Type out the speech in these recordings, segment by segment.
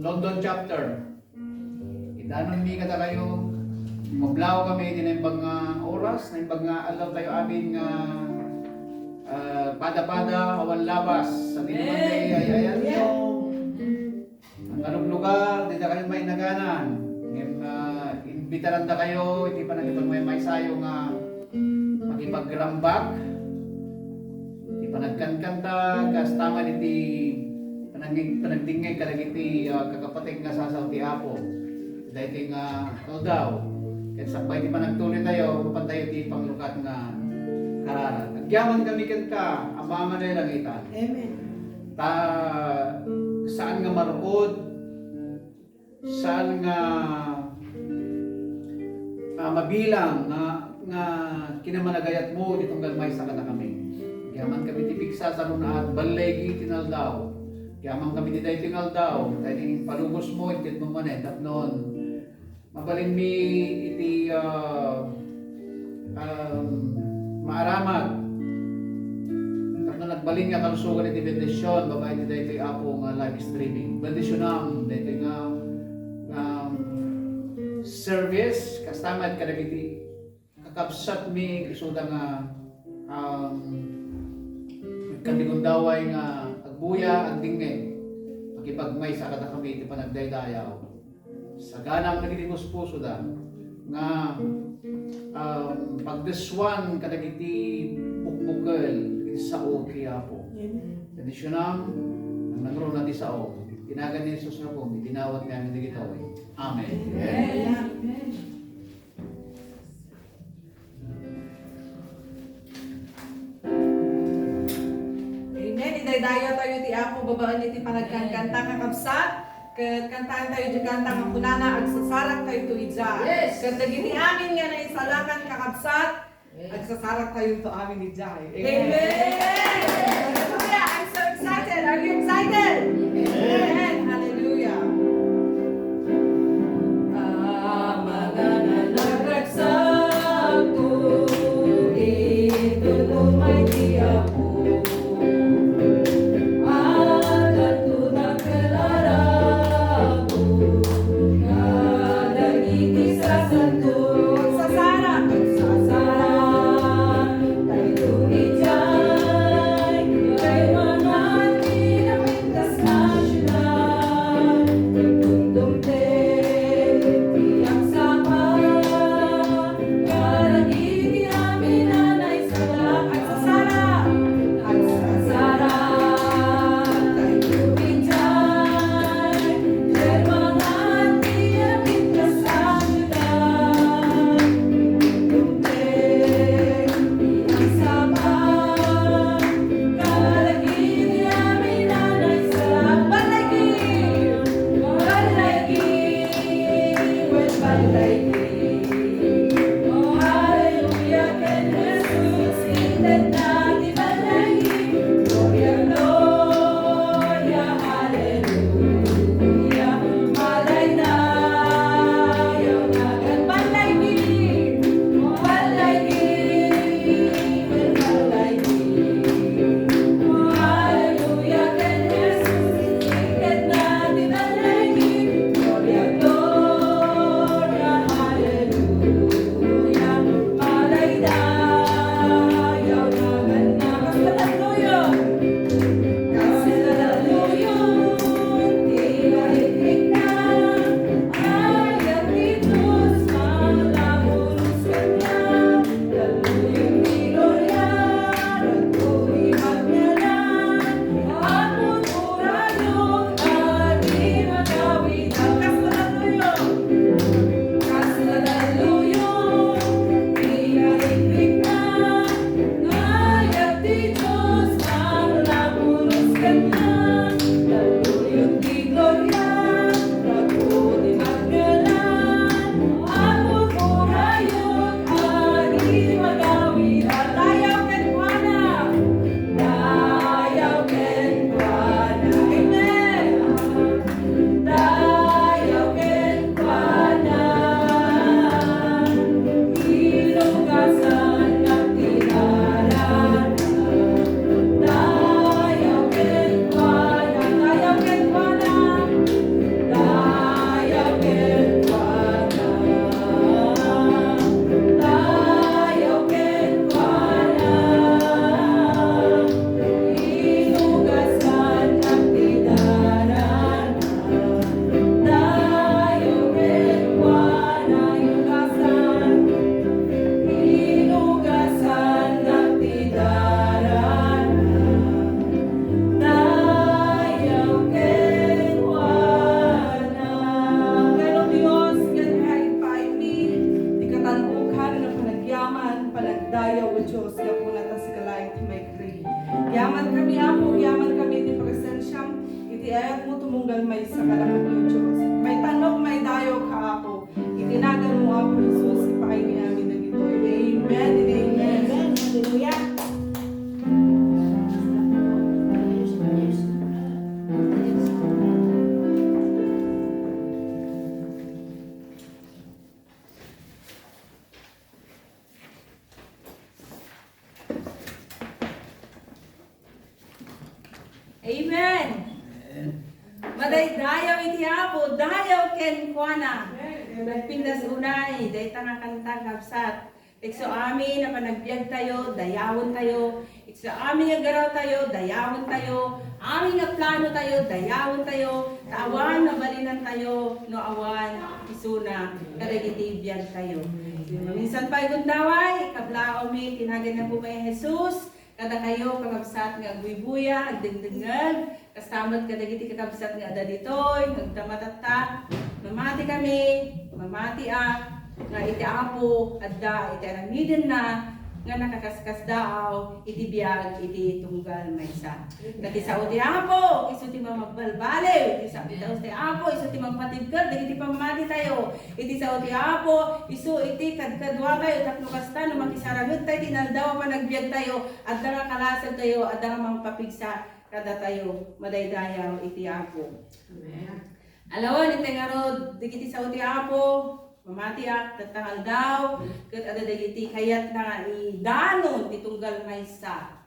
London chapter. Idanon mi kata kayo, mablaw kami din ang mga oras, na yung mga alaw tayo amin nga pada-pada, awan labas. Sa Dinumande, ayan nyo. Ang anong lugar, di na kayo may naganan. Imbitaran na kayo, hindi pa nagipag may sayo nga makipagrambak. Di pa nagkankanta, kastama iti panagdingay ka iti kakapatid nga sasaw ti Apo. Dahil nga daw. Kaya sabay di pa nagtuloy tayo, mapantayo ti panglukat nga kararan. Nagyaman kami ka, abangan na lang ita. Amen. Saan nga marukod, saan nga mabilang nga kinamanagayat mo ditong galmay sa kata kami. Yaman kami tipiksa sa lunaat, balay tinaldaw. Yaman kami ti dahi tinaldaw, dahil palugos mo, itit mo manet at noon. Mabalin mi iti maaramat. At nung nagbalin nga kalusugan iti bendisyon, baka iti dahi Apo nga live streaming. Bendisyonam, dahi nga service, kastamat kadagiti kakabsat mi isuda nga kandigundaway nga agbuya ang dingay makipagmay sa kata kami iti panagdaydayaw sa ganang nagiging puso da nga pagdeswan kadagiti bukbukal iti sao kiyapo bendisyonam ang nagro na di sao tinagan ni Jesus na po itinawat niya ang digitaw. Amen. Amen. Idaydayo tayo ti Apo babaan iti panagkanta kakabsat. Ket kantaan tayo di kanta nga kunana agsasarak tayo to ija. Yes. Ket dagiti amin nga naisalakan kakabsat. Agsasarak tayo to amin ija. Amen. Hallelujah. I'm so excited. Are you excited? Amen. Hallelujah. Kay manan di na pintas mo tumunggal may sa kalakad niyo, Diyos. May tanok, may dayo ka ako. Itinagan mo ako, Jesus, ipaingin namin na ito. Amen and amen. Hallelujah. Amen. Maday dayaw iti apo, dayaw ken kuana. Nagpindas unay, day nga kanta kapsat. Ikso amin na panagbiag tayo, dayawon tayo. Ikso amin nga garaw tayo, dayawon tayo. Amin nga plano tayo, dayawon tayo. Taawan na balinan tayo, no awan, isuna, kadagiti biag tayo. Minsan pa gundaway, kablao mi, tinagan na po kay Jesus. Kada kayo kakabsat nga agbuy-buya, agdengdengag, kastamat kadagiti kakabsat nga ada ditoy, nagdamatata, mamati kami, mamati nga iti apo, adda, iti aramidin na, nga nakakaskas daaw, iti biyag, iti tunggal maysa. Kati sa uti apo, iso ti magbalbaliw, iti sa uti apo, iso ti magpatibkad, iti pamati tayo, iti sa uti apo, iso iti kadkadwa tayo, tapno kasta, no makisaragot tayo, tinaldaw pa nagbiag tayo, at nga kalasag tayo, at nga mangpapigsa, kada tayo, madaydayaw, iti apo. Alawan, iti nga rod, digiti sa uti apo, mamati tatangal daw, kat ada dagiti kayat na idanon itunggal maysa.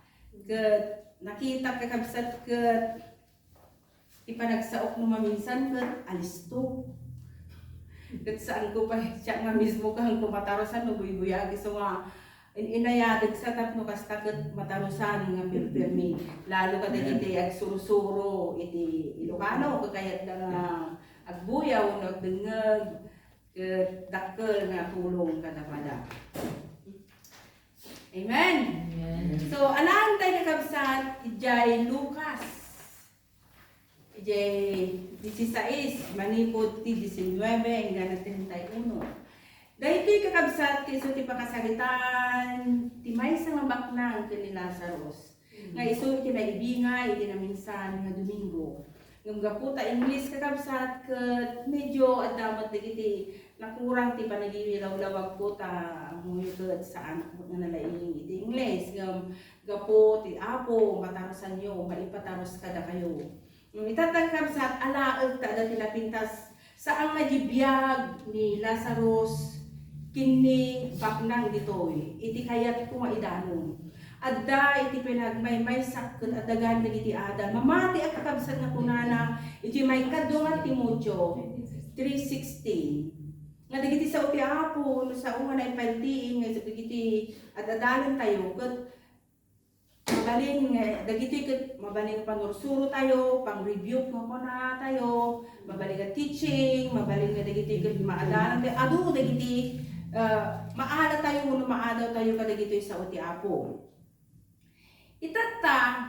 Kat nakita kakabsat kat ipanagsaok no maminsan kat alisto. Kat saan ko pa siya nga mismo kang kumatarosan no buy-buyagi so nga inayadag sa tapno kasta kat matarosan nga pirpirmi. Lalo ka dagiti ag suro-suro iti Ilocano kakayat nga agbuyaw nagdengeg dakkel nga tulong kadapada. Amen. So alam tayo kakabsat ijay Lucas. Ijay 16 manipod ti 19 hanggang 31. Dahil ti kakabsat kiso ti pakasaritan ti maysa nga baknang ken ni Lazarus. Nga iso ti naibingay iti na minsan nga Domingo. Yung gaputa English kakabsat ket medyo adamat dagiti nakurang ti panagiwilaw-lawag po ta nguyud sa anak mo nga nalaing iti English ngam gapo ti apo matarosan yo maipataros kada kayo. Itatagkabsat alaeg ta dati lapintas saang nagibiyag ni Lazarus kini baknang ditoy iti kayat ko maidanon. Adda iti pinagmaymay sakket adagan dagiti ada mamati at kakabsat nga kunana iti may kadto nga Timoteo 3:16 nga dagiti sa uti apo no sa una ay paltiin nga dagiti adadalan tayo ket mabalin nga dagiti ket mabalin panursuro tayo pang-review nga kuna tayo mabalin nga teaching mabalin nga dagiti ket maadalan tayo adu dagiti maala tayo no maadaw tayo kadagiti sa uti apo. Itata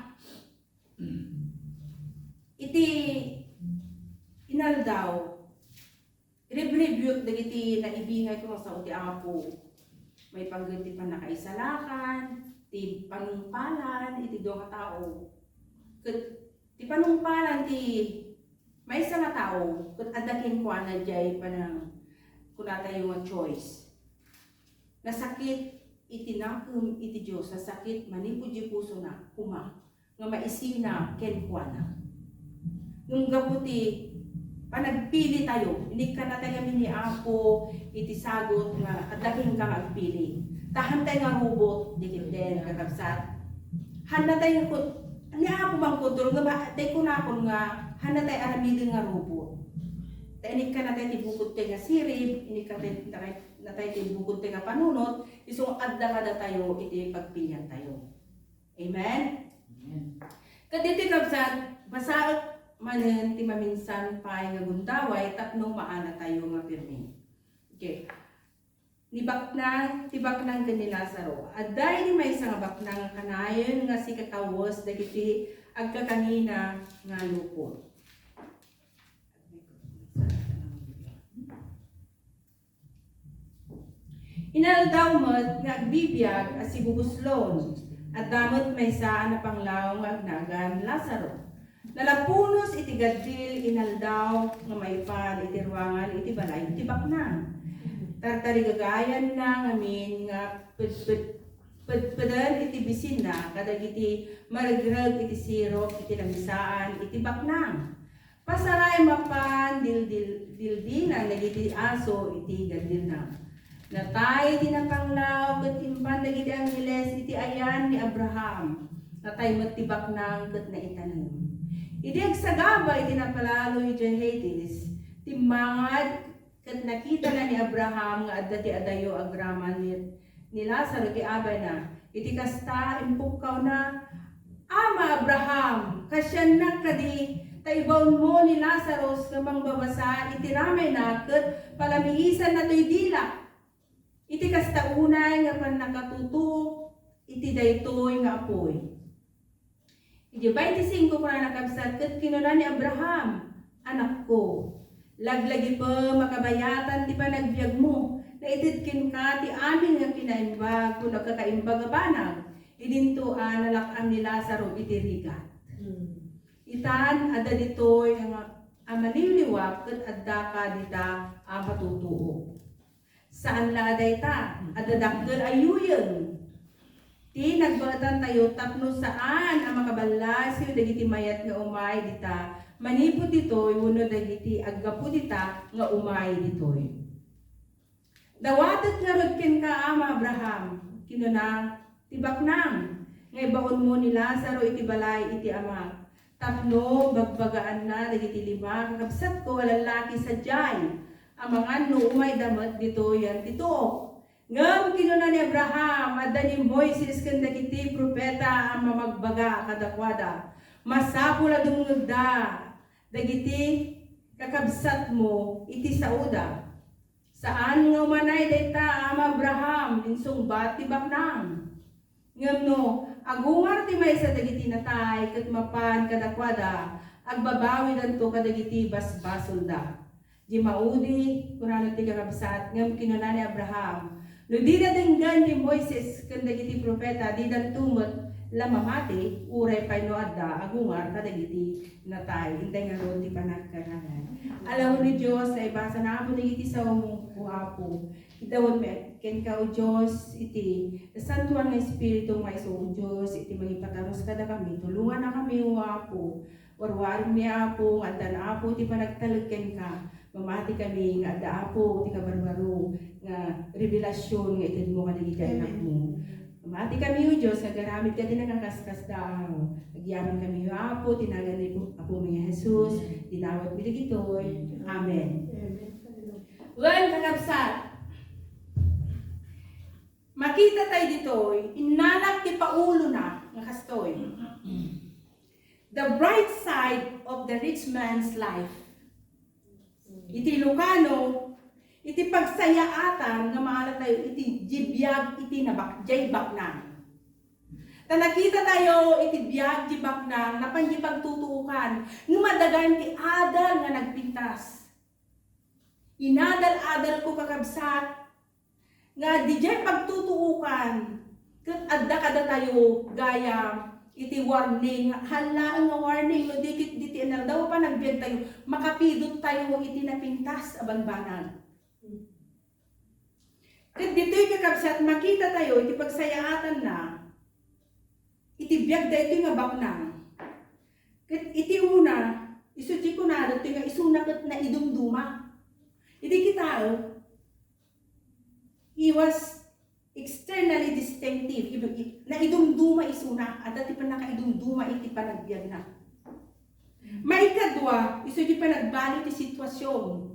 iti inaldaw i-review dagiti naibingay ko sa uti apo may pagganti pa nakaisalakan ti panungpalan iti do nga tao ket ti panungpalan ti may isa nga tao ket adakin ko ana jay panang kunata yung choice nasakit itinakem iti Dios sa sakit manipud di puso na kuma nga maisina ken kuana nung gaputi panagpili tayo hindi ka na tayo ni apo iti sagot nga adaking kang agpili tahan tayo nga robot dikit den kakabsat handa tayo ko ni apo bang kontrol nga tay ko na ako nga handa tayo aramidin nga robot tayo hindi ka na tayo tibukod tayo nga sirip hindi ka na tayo tibukod tayo nga panunot isong adda kada tayo iti pagpilyan tayo. Amen? Kaditi kabsat basa manen ti maminsan pa nga gundaway tapno maana tayo nga pirmi. Okay. Ni baknang ti baknang ken ni Lazaro. Adda ini may nga baknang kanayon nga si kakawos dagiti agkakanina nga lupot. Inaldaw met nga agbibiyag as si bubuslon at damot may saan na panglaw nga agnagan Lazaro. Nalapunos iti gadil inaldaw nga maipan iti ruangan iti balay iti baknang. Tartarigagayan na ngamin nga pedpedan iti bisin na kadag iti maragrag iti sirok iti lamisaan iti baknang. Pasaray mapan dildinan nagiti aso iti gadil na. Natay tinapanglaw ket impan dagiti angheles iti ayan ni Abraham. Natay met ti baknang ket naitanem. Iti agsagaba iti napalaloy iti Hades timmangad ket nakita na ni Abraham nga adda ti adayo agraman ni Lazaro ti abay na. Iti kasta impukkaw na, Ama Abraham, kasyan na kadi taibawon mo ni Lazarus nga mangbabasa iti ramay na ket palamiisan na to'y dila. Iti kasta unay nga pan nakatuto iti daytoy nga apoy. Iti 25 para nakabsat ket kinuna ni Abraham, anak ko, laglagi pa makabayatan ti panagbiag mo, na ititkin ka ti amin nga kinaimbag kung nagkakaimbag banag, idintuan nalakam ni Lazaro iti rigat. Itan ada ditoy nga amaniliwak ket adda ka dita matutuo. Saan la dayta? Adda dakkel ayuyen. Ti nagbatan tayo tapno saan ang makabalasyo dagiti mayat nga umay dita. Manipot ditoy wenno dagiti aggapu dita nga umay ditoy. Dawatet nga rod ken ka Ama Abraham, kinuna tibak nang nga ibaon mo ni Lazaro iti balay iti ama. Tapno bagbagaan na dagiti lima kakabsat ko lalaki sa jay. Amangan no umay damat dito yan tito. Ngam kinuna ni Abraham adda ni Moises ken dagiti propeta ang mamagbaga kadakwada. Masapula dumngegda dagiti kakabsat mo iti sauda. Saan nga umanay dayta Ama Abraham insung bati baknang. Ngam no agungar ti maysa dagiti natay ket mapan kadakwada agbabawi danto kadagiti basbasol da. Di maudi kunano ti kakabsat ngam kinuna ni Abraham. No di na denggan ni Moises ken dagiti propeta di dan tumot lamamati uray pay no adda agungar kadagiti natay intay nga ron ti panagkaranan. Alam ni Dios ay basa na mo dagiti sa uapo. Idawon me ken ka o Dios iti santuan nga espiritu nga iso o Dios iti magipataros kada kami tulungan na kami uapo. Warwar mi apo adda na apo ti panagtaleken ka. Mamati kami nga adda apo ti kabarbaro nga revelasyon nga ited mo kadagiti anak mo. Mamati kami o Diyos, nagaramit ka din ng kaskas daw. Nagyaman kami o Apo, tinagan ni Apo mga Jesus, dinawat bilig ito'y. Amen. Well, kakabsat, makita tayo dito'y, inanak ti paulo na, nga kastoy. The bright side of the rich man's life. Iti Lucano, iti pagsayaatan nga maalat tayo iti jibiyag iti jay baknang. Nakita tayo iti biyag di baknang napanji pagtutuukan numadagan ti adal nga nagpintas. Inadal-adal ko kakabsat nga di jay pagtutuukan ket adda kada tayo gaya iti warning hala nga warning no dikit diti anal daw pa nagbiag tayo makapidot tayo iti napintas aban banag. Ket dito'y kakabsat makita tayo iti pagsayaatan na iti biag daytoy nga baknang. Ket iti una isuti ko na daytoy nga isuna ket na idumduma. Iti kita he was externally distinctive na idumduma isuna at dati pa nakaidumduma iti panagbiag na. Maikadwa isuti pa nagbali ti sitwasyon.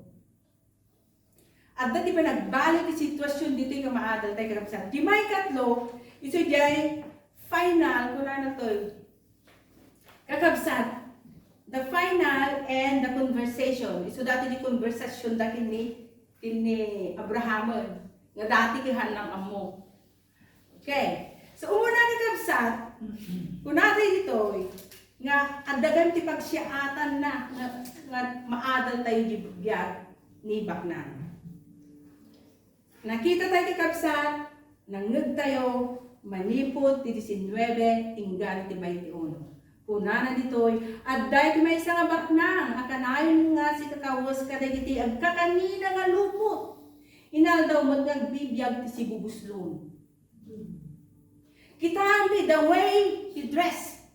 At dati pa nagbalik ti sitwasyon dito yung maadal tayo kakabsat. Di may katlo, iso jay final, kung ano to, kakabsat, the final and the conversation. Iso dati di conversation dati ni Abraham, nga dati kihan ng amo. Okay, so umuna kakabsat, kung natin dito, nga adagan ti pagsiyaatan na, nga maadal tayo di biyag ni baknang. Nakita tayo kakabsat, nangag tayo, manipot, ti 19, inggan ti 21. Kunana ditoy, at dahil may isang abak nang, akanayon nga si kakawas kadagiti, ag kakanina nga lupot. Inaldaw mo nagbibiyag ti si bubuslon. Kitaan di the way he dressed.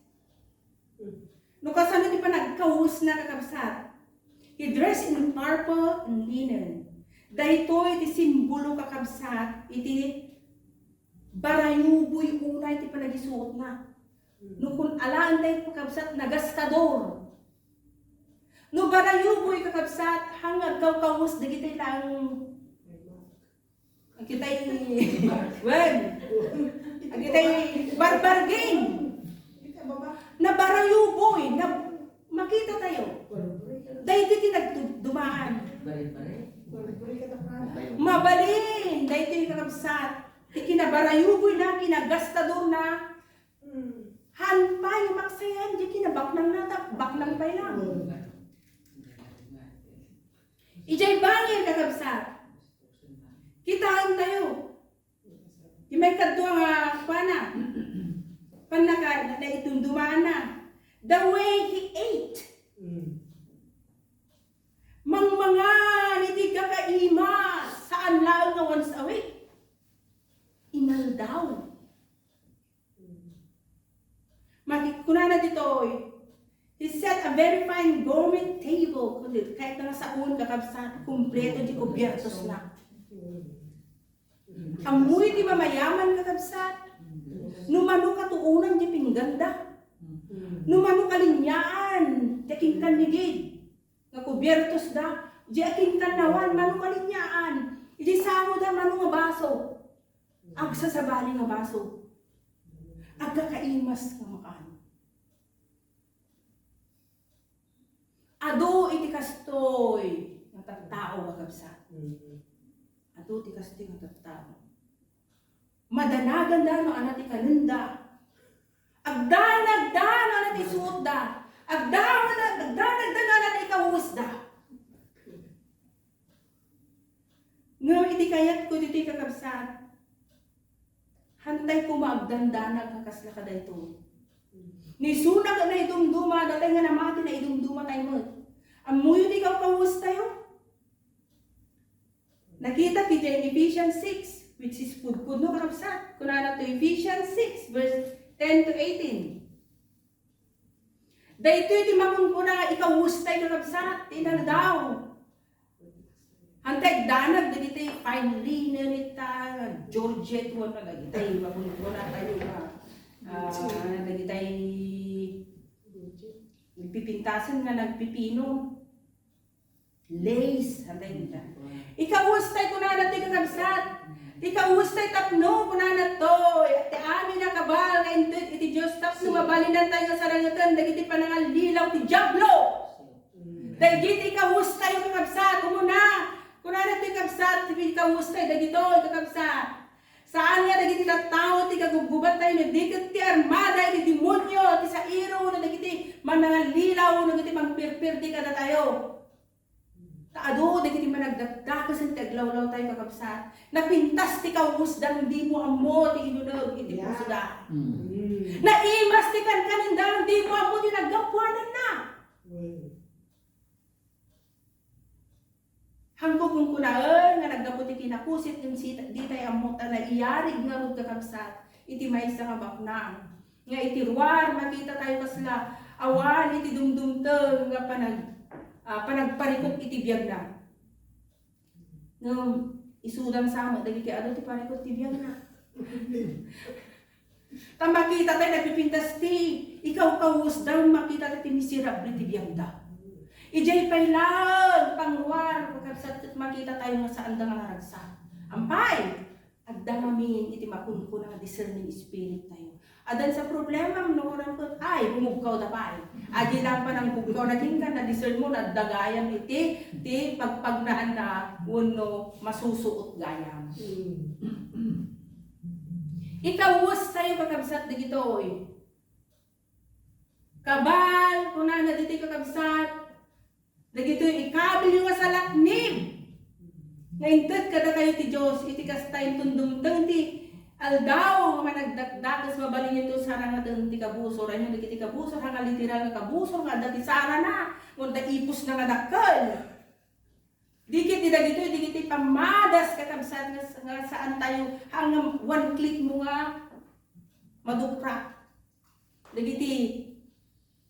No kasano di pa nagkawus na kakabsat. He dressed in purple and linen. Dahito iti simbolo kakabsat, iti barayuboy unay iti panagisuot na. No kung alaan tayo kakabsat, nagastador. No barayuboy kakabsat, hangag kawkawus, dagitay lang, kitay, wag, kitay barbar game. Na barayuboy, na makita tayo. Dahil iti nagdumaan. Mabalin, dahil iti kakabsat, ikinabarayuboy na, kinagastador na, hanpay, maksayan, di kinabaknang natak, baknang pay lang. Ijay bangin kakabsat. Kitaan tayo. Di may kadwa nga, pana. Panaka, na itong dumaan na. The way he ate. Mangmangan, hindi kakaima, saan lang nga once a week. Inaldaw. Makikuna dito, he set a very fine gourmet table. Kahit na sa un, kakabsat, kumpleto di kubyertos na. Amoy di mamayaman kakabsat. Numano katuunan di pingganda. Numano kalinyaan, di aking kanigid. Nga kubyertos da, di aking kanawan, mano kalinyaan. Idi samo da mano nga baso. Agsa sa bali nga baso. Agkakaimas nga makaan. Ado iti kastoy nga tattao kakabsat. Ado iti kastoy nga tattao. Madanagan da no anati kanunda. Agdanag da no anati suot da. Agdanag da no anati ikawus da. Ngayon iti kayat ko dito kakabsat. Hantay ko maagdandanag kakasla ka dayto. Ni sunag na idumduma, datay nga namati na idumduma tayo mo. Amuyo di ka kawus tayo. Nakita kita in Ephesians 6, which is food no kakabsat. Kunana to Ephesians 6, verse 10 to 18. Dahito iti makungkuna, ikawus tayo kakabsat, tinang daw. Hantay danag dagiti fine linen ita Georgette mo na dagitay makungkuna tayo na dagitay nagpipintasan nga nagpipino lace hantay nita ikawustay ko na natin kakabsat ikawustay tapno ko na nato iti amin na kabal nga intud iti Diyos tapno mabalinan tayo sa sarangatan dagiti panangal lilaw ti Diablo dagiti ikawustay kakabsat kumuna kuna natin kakabsat ikawustay dagito kakabsat saan nga dagiti tattao ti kagugubat tayo na dikit ti armada ti demonyo ti sa iro na dagiti manangalilaw na dagiti pangpirpir di kada tayo. Taado dagiti managdagdakas ti aglawlaw tayo kakabsat. Napintas ti kawusdang di mo amo ti inunog iti pusuda. Naimas ti kankanindang di mo amo ti naggapuanan na. Hangko kung kunaan nga nagdapot iti napusit yung di tayo amota na iyarig nga rod kakabsat iti maysa nga baknang nga iti ruwar makita tayo kasla awan iti dumdumteng nga panagparikot iti biyag na ngam isudang sama dagiti ado ti parikot iti biyag na tamakita tayo nagpipintas ti ikaw kawus daw makita tayo ti miserable ti biyag da. Ijay pailag, pangwar, pagkabsat at makita tayo nga saan da nga naragsa. Ampay, agdangamin iti makunko na discerning spirit tayo. Adan sa problema, manukuran ko, ay, bumugkaw da pa eh. Adi lang pa ng bugkaw, naging ka na discern mo, nadagayam iti, pagpagnaan na, uno, masusuot gayam. Ikawus tayo pagkabsat na gito eh. Kabal, kuna na dito kakabsat, dagito ikabil yung sa laknib. Ngayon kada kayo ti Diyos, iti kastay tundumtang ti Aldaw nga managdagdagas mabalin ito sarang nga ti kabusor ay mo dagiti kabusor hanga literal nga kabusor nga dati sara na kun ipos na nga dakkel. Dikit dagiti pamadas kakabsat nga saan tayo hanggang one click mo nga madupra. Dagiti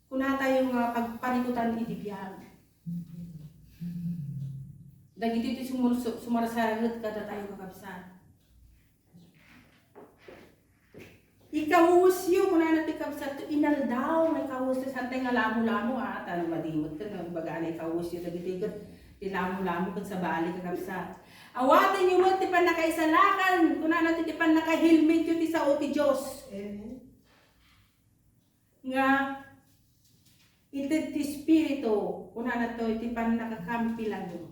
kuna tayo nga pagpanikutan iti biyag. Dagiti iti sumarasaragot kada tayo kakabsat. Ikawusyo kung na natin kabsat to inaldaw na ikawusyo santay nga lamo-lamo tanong madimot ka na baga na ikawusyo dagiti ilamo-lamo kan sa bali ka kabsat. Awatin niyo mo ti pan nakaisalakan kung na natin ti pan naka-helmet yun ti sa ti Diyos. Nga iti ti spirito kung na nato ti pan nakakampi lang yun.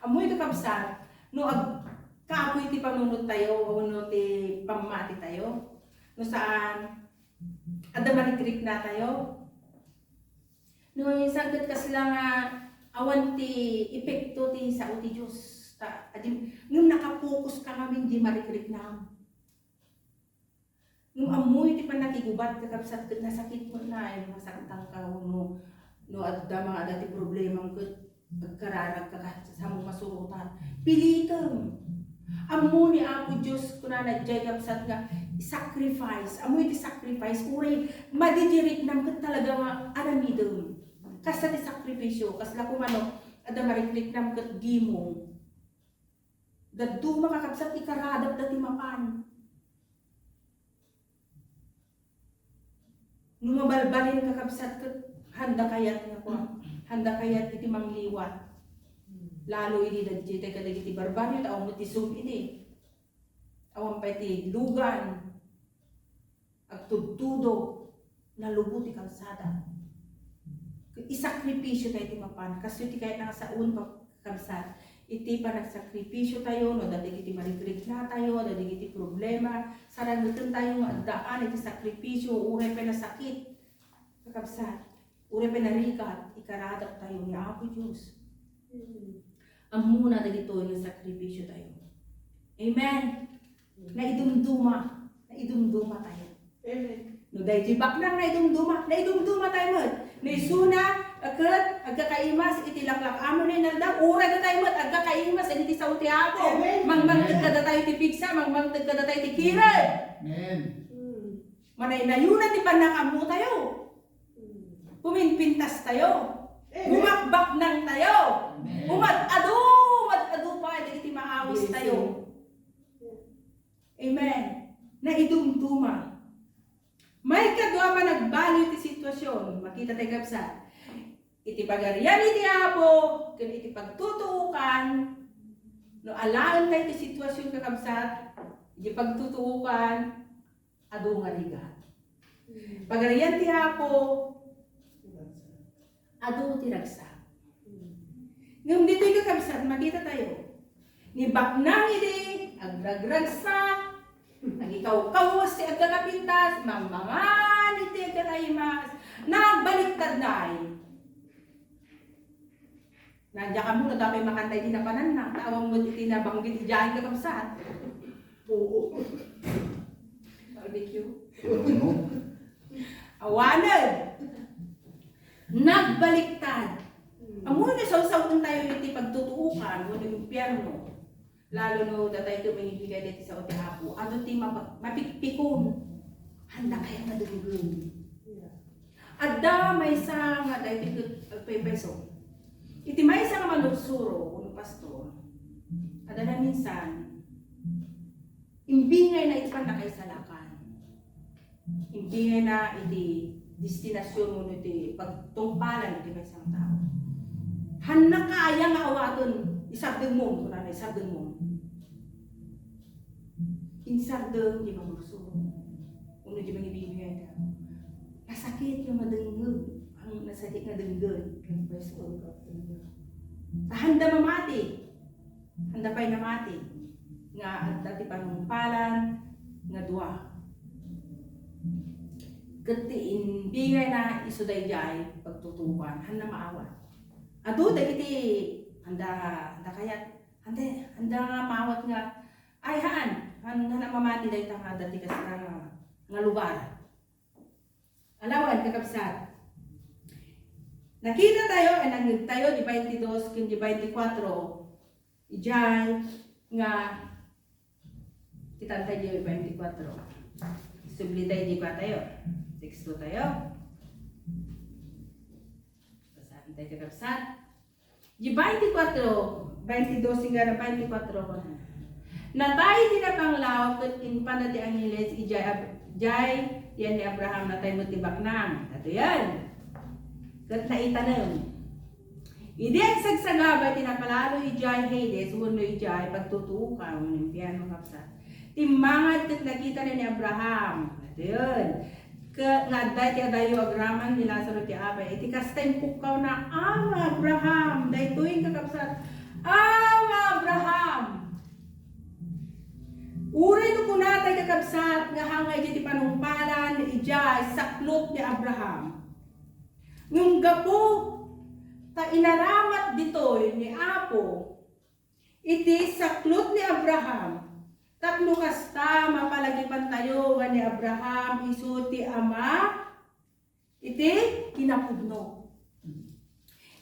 Amoy ka kabsat no kapoy ti panunod tayo o no ti pamati tayo. No saan ada marikrik na tayo. No sagat ka sila nga awan ti epekto ti sao ti Diyos. Ngum nakapokus ka namin di marikrik na. Ngum amoy ti panakigubat ka kapsat ket nasakit mo na ay masaktan ka no adda mga dati problema ket pagkararag ka sa mong masurutan. Pilitem. Amo ni Apo Diyos kuna nadjay kapsat nga sacrifice. Amoy ti sacrifice. Uray madidirik nam ket talaga nga anamidem. Kasta ti sakripisyo. Kasla kung ada mariklik nam ket gimong. Daddo makakapsat ikaradap dati mapan. Numabalbalin kakapsat ket handa kayat nga ko. Handa kayat iti mangliwat. Lalo ini dagiti kadagiti barbaryo ta mo ti sum ini. Awan pa iti lugan. Agtudtudo na lubot ti kalsada. Isakripisyo tayo ti mapan. Kasi ti kahit nga sa kalsada. Iti pa nagsakripisyo tayo, no dati iti marikrik na tayo, dati iti problema. Sarangutan tayo nga daan iti sakripisyo, uray pa na sakit. Kakabsat. Uray pa na rikat, ikaradap tayo ni Apo Diyos. Ang muna dagito yung sakripisyo tayo. Amen. Naidumduma tayo. Amen. No dahil jibak lang naidumduma tayo mo. Naisuna, agkakaimas, itilaklak amo na inaldaw, ura na tayo mo, agkakaimas, iti sa uti ako. Mangmangtag kada tayo ti pigsa, mangmangtag kada tayo ti kiran. Amen. Manay nayunan ti panakamu tayo. Puminpintas tayo. Bumakbak nang tayo. Umad-adu pa, iti maawis tayo. Amen. Naidumduma. May kadwa pa nagbaliw ti sitwasyon. Makita tayo kapsa. Iti pagarian iti Apo, kung iti pagtutuukan, no alaan tayo ti sitwasyon kakabsat, iti pagtutuukan, adu nga ligat. Pagarian ti Apo, adu ti ragsa. Ngayon dito yung kakabsat, makita tayo. Ni baknang iti, agragragsa, nagikaw-kawas ti agkakapintas, mamangan iti agkakaimas, nagbaliktad na ay. Nandiyan ka muna, tapos makantay din na panan na, tawang mo iti na banggit diyan kakabsat. Oo. Barbecue. Awanag. Nagbaliktad. Amo na saw-saw tayo iti pagtutuukan mo ng impyerno. Lalo no datay ito manibigay dito sa uti Apo. Ano ti mapikpikon. Handa kaya madulugon. Adda may sa nga dito peso. Iti may sa nga malugsuro kuno pastor. Ada na minsan imbingay na itipan na kay salakan. Imbingay na iti destinasyon mo iti pagtungpalan iti may isang tao. Handa kaya nga awaton isagdeng mo kuna na isagdeng mo. Insagdeng di malugsuro. Uno di manibigay ka. Nasakit yung madenggeg. Ang nasakit nga denggeg. Kaya pastor. Handa mamati. Handa pa'y namati. Nga at dati panungpalan, nga dua. Gatiin, bigay na isuday jay, pagtutukan, handa maawat. Ado, dagiti, handa kayat, handa nga maawat nga, ay haan, mamati dahil tanga dati ka nga lugar. Alawan, kakabsat. Nakita tayo, nangit tayo di 22 kin di 24. Ijay nga kita tayo di 24. Subli tayo di pa tayo. 6 tayo. Basahin tayo kakabsat. Di 24, 22 hingga na 24. Natay din na pang law ket inpan na ti Angeles ijay yan ni Abraham na tayo matibak nang. Ato yan. Kat naitanong. Hindi ang sagsagabay tinapalalo ijay Hades, wano ijay pagtutukaw ng piano kapsa. Timangad kat nakita na ni Abraham. Ito yun. Ngaday ti adayo agraman ni Lazaro ti Abay. Iti kastay pukaw na Abraham. Dahil tuwing kakapsat. Abraham! Uray no kunatay kakabsat nga hangay di panumpalan ni ijay saklot ni Abraham. Ngum gapo ta inaramat ditoy ni Apo iti saklot ni Abraham. Tapno kasta mapalagipan tayo nga ni Abraham isu ti ama iti kinapudno.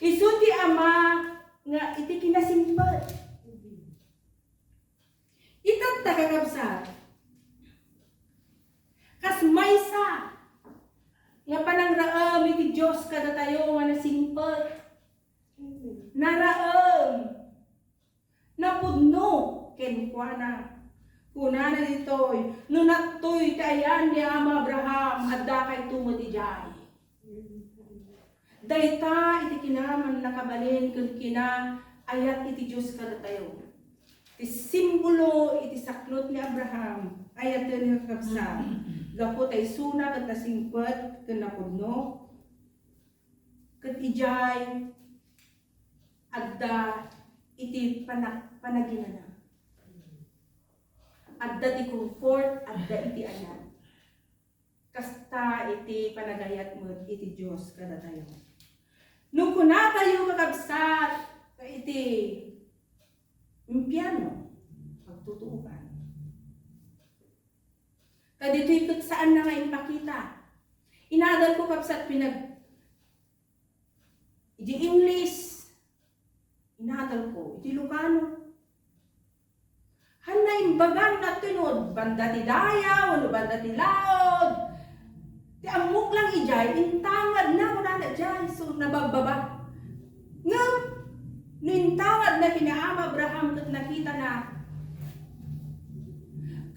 Isu ti ama nga iti kinasimbal. Itat takakabsat. Kas maysa nga panangraam iti Diyos kada tayo nga nasimple. Naraam. Napudno ken kuana. Kunana ditoy nunatoy kayan ni Ama Abraham adda kay tumod ijay. Dayta iti kinaman nakabalin ken kina ayat iti Diyos kada tayo. Iti simbolo iti saklot ni Abraham ayat ni kakabsat. Gapo tay suna ket nasingpet ken napudno ket ijay adda iti panaginana. Adda ti comfort, adda iti ayan. Kasta iti panagayat mo iti Dios kada tayo. Nung kuna tayo kakabsat ka iti impyerno pagtutuukan. Kadito ikot saan na nga ipakita. Inadal ko kapsat iti English. Inadal ko iti Lucano. Hanay imbagan na tunod, banda ti daya, wano banda ti laod. Ti amok lang ijay, intangad na muna na jay, so nabagbaba. Ngam, no intangad na kinaama Abraham kat nakita na.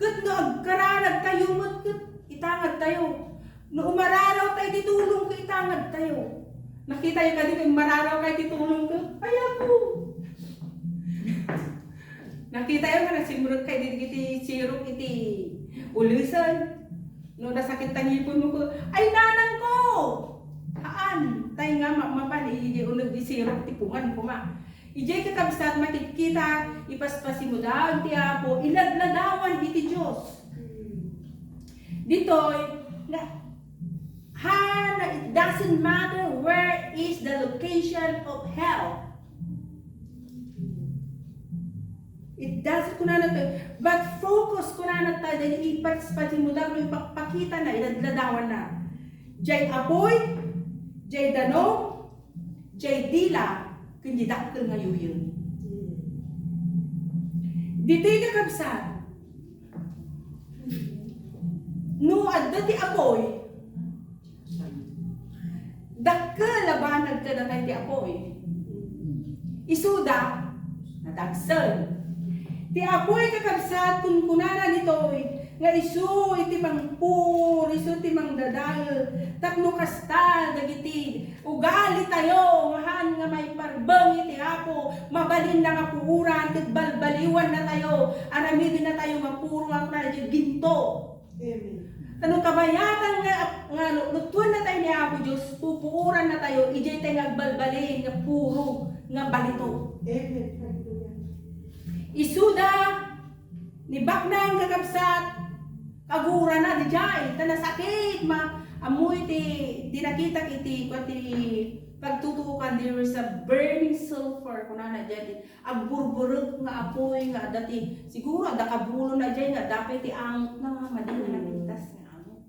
Kat no agkaranag tayo, kat itangad tayo. No umararaw tayo, titulong ko itangad tayo. Nakita yung kadito, mararaw kayo, titulong ko, ay ako. Nakita yun nga nasimurot kay iti sirok iti ulisan. No nasakit tangipon mo ko, ay nanang ko! Haan? Tayo nga mapan, hindi unag di sirok tipungan ko ma. Ijay kakabsat makikita, ipaspasi mo daw ti Apo, iladladawan iti Diyos. Ditoy, it doesn't matter where is the location of hell. It doesn't kunana tayo. But focus kunana tayo dahil ipaspati mo daw ipakita na, iladladawan na. Jay apoy, jay danong, jay dila, kundi dakil nga yun. Dito yung kakabsat. No, adda ti apoy. Dakil labanag ka na tayo ti apoy. Isuda, nadagsal. Ti apoy kakabsat kung kunana nitoy nga isu iti mangpur, isu ti mangdadal, tapno kasta dagiti ugali tayo mahan nga may parbeng iti Apo, mabalin na nga puuran ket balbaliwan na tayo, aramidin na tayo mapuro nga ginto. Amen. Tanong kabayatan nga lutuan na tayo ni Apo Diyos, pupuuran na tayo, ijay tayo nagbalbalin nga puro nga balito. Amen. Isuda ni baknang kakabsat agura na di jay tanasakit amoy ti dinakita iti pagtutukan, there is a burning sulfur kunana dyan. Ang burburog nga apoy nga dati siguro ada kabulo na dyan nga dapat iangot na madali na pintas nga ano.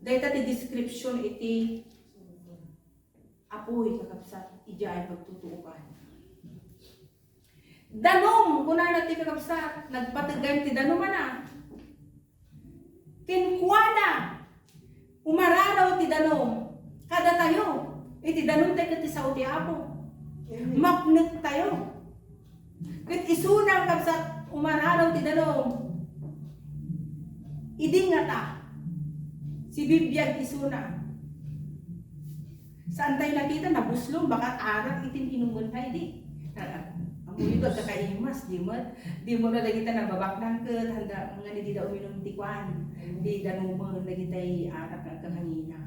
Dahil ti description iti apoy kakabsat ijay pagtutukan. Danom kunana ti kakabsat nagpatagan ti danom na. Kinkuana umaranaw ti danom. Kada tayo, iti danon tayo kati sa uti apo. Mapnut tayo. Kat isunang kapsat umaranaw ti danon. Idi nga ta. Si bibiyag isuna. Saan tayo nakita? Nabuslong, baka arak itin inumun tayo di. Amoy ito kakaimas, di mo na lagi tayo nababaknan ka, handa nga di daw uminom tikwan. Di danon mo lagi tayo arak ang kahangina.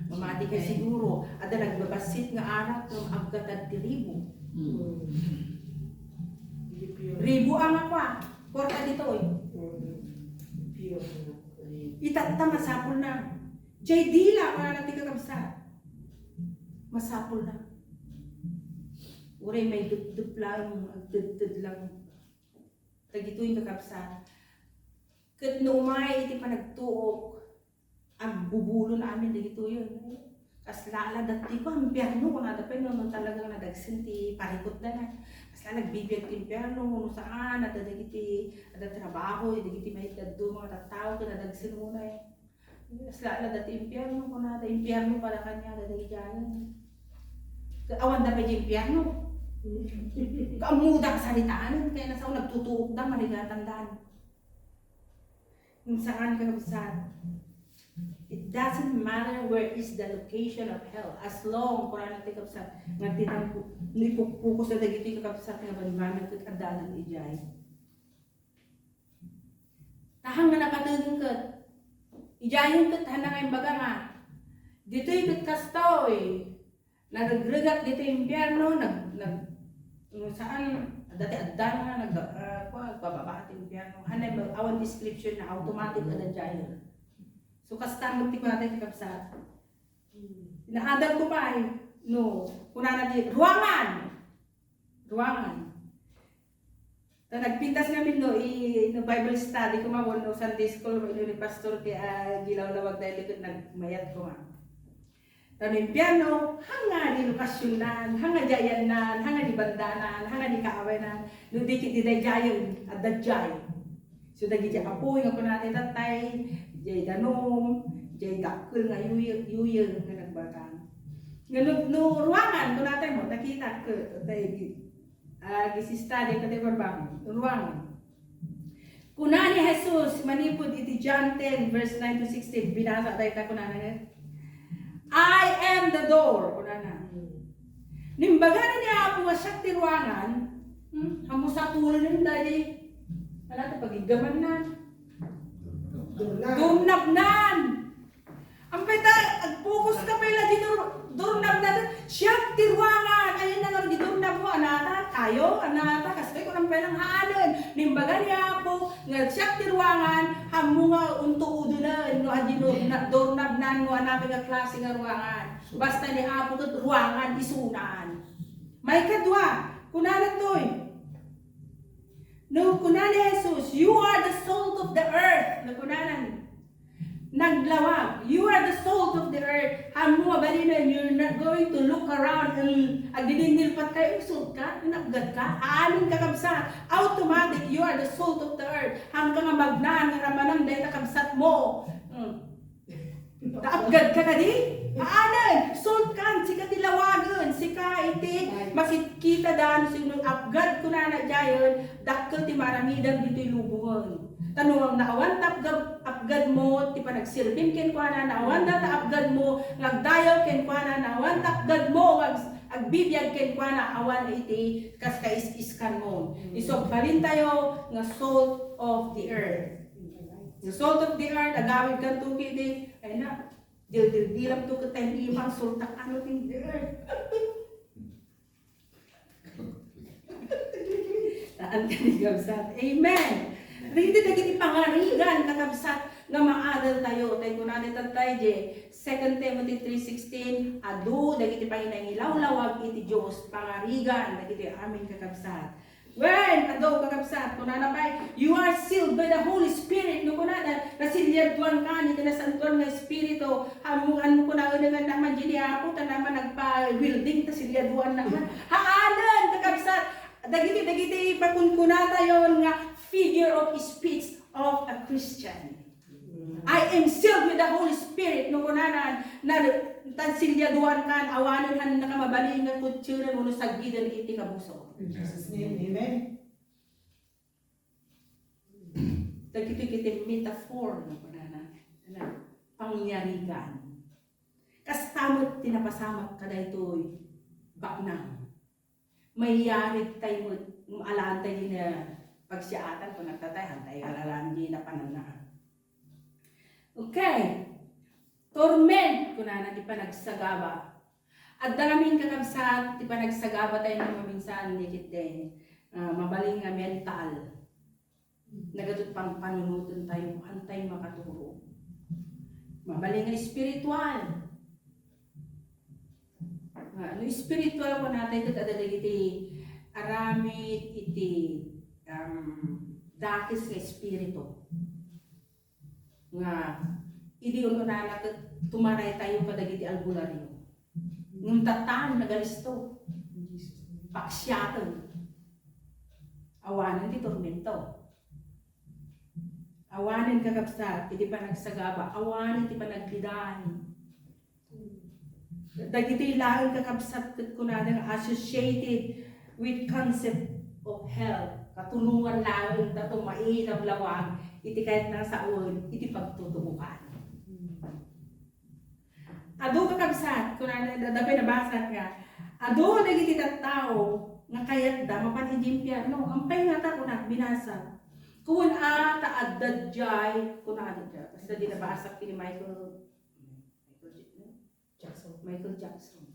Mamati ka siguro, ada nagbabasit nga anak ng aggatad ti ribo. Ribo ang akwa, korta dito eh. Itata masapol na. Jay dila, wala natin kakabsa. Masapol na. Uray may dup-dup lang, agdud-dud lang. Tagito yung kakabsa. Kat numay, iti pa nagtuok. Ang bubulo na amin dito yun. Kaslala dati ko, ang impyerno ko na dapat no talagang nadagsinti, parikot na na. Kasla nagbibiyag ti impyerno, kung saan, at dagiti, at trabaho, dagiti may dado, mga tao, kinadagsin mo na eh. Kaslala dati impyerno ko na, impyerno para kanya, dagiti dyan. Awan na medyo impyerno. Kaamuda ka salitaan, kaya nasa ako nagtutuok na, manigatandaan. Kung saan ka saan. It doesn't matter where is the location of hell, as long kung ano natin kapsat, nga nipupukus na dagito yung kapsat nga balimanan kat adalan ijay. Tahang nga nakatulong kat, ijayon kat hanang ay baga nga, dito yung kat kastoy, nagregat dito yung impyerno, saan, dati adan nga, pagbabaka yung impyerno, hanay awan description na automatic na dyan. So kasta magti ko natin kakabsat. Inaadal ko pa eh. No. Kuna natin, ruangan! Ruangan. Nagpintas namin no, no Bible study ko mawon no Sunday school, ni pastor kaya gilaw lawag dahil likod nagmayat ko nga. Tano yung piano, hanga di lokasyonan, hanga jayanan, hanga di bandanan, hanga di kaawanan, no dikit di dayayon, at dadjay. So dagi dya apoy nga po natin tatay, jay danom, jay dakul nga yuyang nga nagbatang. Nga no ruangan ko natin mo, nakita ko, tayo gisistadi ka tayo barbang, ruangan. Kuna ni Jesus, manipod iti John 10 verse 9 to 16, binasa tayo ka kuna na I am the door, kuna na. Nimbaga na niya ako wasyak ti ruangan, hamo sa tulo na dahil, wala ito pagigaman na. Dumnabnan. Ang peta, agpokus ka pala dito, dumnabnan. Siyak tiruangan. Ayun na nga, dumnab mo, anata, kayo, anata, kasi ko nang pelang haanan. Nimbaga niya po, nga siyak tiruangan, hamo nga untuudo na, no, dumnabnan mo, anapin nga klase nga ruangan. Basta ni Apo ito, ruangan, isunan. May kadwa, kunanan to'y. No, kunan ni Jesus, you are the salt of the earth. Nakunanan. Naglawag. You are the salt of the earth. Hamu abalinan, you're not going to look around and agdinilpat kayo, salt ka, nagad ka, aanin ka kabsat. Automatic, you are the salt of the earth. Hanggang nga magnaan, nga ramanang dahil kabsat mo. Kaabgad ka di? Aanan, salt kan, sika tilawagan, sika iti, makikita dan, sino abgad ko na jayon, dakkel ti maramidang dito'y lubungan. Tanong naawan abgad mo, ti pa nagsilbin ken kwa na, naawan ta abgad mo, nagdayaw ken kwa na, naawan abgad mo, agbibiyag ken kwa na, awan iti, kas kais-iskan mo. Isog pa rin tayo, nga salt of the earth. The salt of the earth, agawid kang tuki di, ay na, di lang to katay ibang salt ang ano in the earth. Taan ka ni Kabsat. Amen! Rito na kiti pangarigan na Kabsat nga maadal tayo. Tayo ko natin tatay je. 2 2 Timothy 3:16, adu dagiti panginangilawlawag iti Dios pangarigan dagiti amin kakabsat. When ado kakabsat kunana pay you are sealed by the Holy Spirit no kunana nasilyaduan ka ni kinasantuan nga espiritu hamungan mo kuna dengan naman jini ako tanaman nagpa-wielding ta silyaduan naman haanan kakabsat dagiti pakunkunata yon nga figure of speech of a Christian. I am sealed with the Holy Spirit no kunanan na tansilyaduan kan awanon han nakamabaling nga kutsuran uno sagbidan iti kabuso. In Jesus' name, amen. Dagiti metaphor no kunanan pangyarigan. Kastamot tinapasamak kada ito'y baknang. Mayyarig tayo mo alaan tayo na pagsiatan kung nagtatayan tayo alalaan di na pananaan. Okay. Torment kunana di pa nagsagaba. At daming kakabsat di pa nagsagaba tayo ng maminsan nikit din. Mabaling nga mental. Nagatut pang panunutan tayo hantay makaturo. Mabaling nga spiritual. No spiritual ko natin ito iti aramid iti dakis nga espiritu. Nga idi uno na tumaray tayo kadagiti albularyo. Nung tatan nagalisto. Paksyatan. Awanan ti tormento. Awanan kakabsat, iti pa nagsagaba. Awanan iti pa naglidan. Dagiti laing kakabsat kunana associated with concept of hell. Katulungan lang tatong mainam lawag iti kahit nasaon iti pagtutubukan. Ado kakabsat kunana dapat nabasat nga ado dagiti tattao nga kayat da mapan iti impyerno ampay nga ta kuna binasa kun taadad jay kunana da basta di nabasa kini Michael Jackson.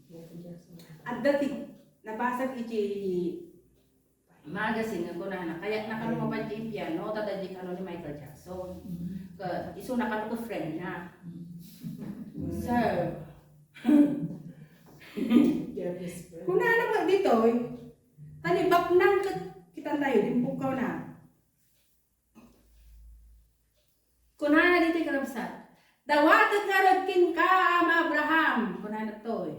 At dati, nabasag iti magazine nga kunana, kaya nakalumabad di piano, tadadi ka ni Michael Jackson. Iso nakano ko friend na. So, kunana ba dito, tanibak nang kita tayo, dimpukaw na. Kunana dito karabsat. Dawatag nga ragkin ka, ama Abraham. Kunana to eh.